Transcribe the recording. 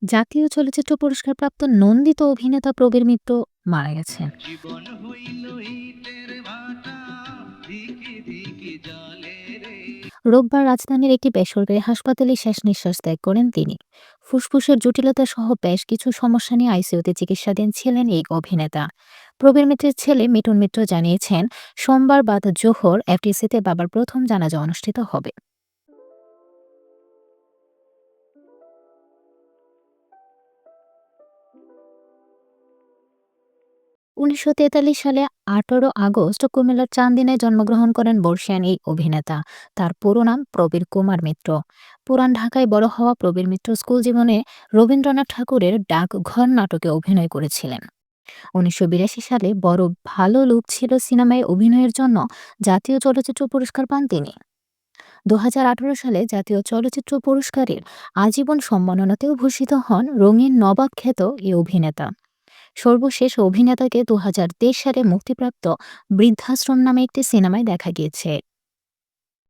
জাতীয় চলচ্চিত্র পুরস্কারপ্রাপ্ত নন্দিত অভিনেতা প্রবীর মিত্র মারা গেছেন। জীবন হইল ইটের ভাটা, ধিকি ধিকি জ্বলে রে। রোববার রাজধানীর একটি বেসরকারি হাসপাতালে শেষ নিঃশ্বাস ত্যাগ করেন তিনি। ফুসফুসের জটিলতা সহ বেশ কিছু সমস্যা নিয়ে আইসিইউতে চিকিৎসাধীন ছিলেন এই অভিনেতা। প্রবীর মিত্রের ছেলে মিঠুন মিত্র জানিয়েছেন, সোমবার বাদ জোহর এফডিসিতে বাবার প্রথম জানাজা অনুষ্ঠিত হবে। ১৯৪৩ সালে ১৮ আগস্ট কুমিল্লার চান্দিনায় জন্মগ্রহণ করেন বর্ষীয়ান এই অভিনেতা। তার পুরো নাম প্রবীর কুমার মিত্র। পুরান ঢাকায় বড় হওয়া প্রবীর মিত্র স্কুল জীবনে রবীন্দ্রনাথ ঠাকুরের ডাকঘর নাটকে অভিনয় করেছিলেন। ১৯৮২ সালে বড় ভালো লোক ছিল সিনেমায় অভিনয়ের জন্য জাতীয় চলচ্চিত্র পুরস্কার পান তিনি। ২০১৮ সালে জাতীয় চলচ্চিত্র পুরস্কারের আজীবন সম্মাননাতেও ভূষিত হন রঙিন নবাব খ্যাত এই অভিনেতা। সর্বশেষ অভিনেতাকে ২০২৩ সালে মুক্তিপ্রাপ্ত বৃদ্ধাশ্রম নামে একটি সিনেমায় দেখা গিয়েছে।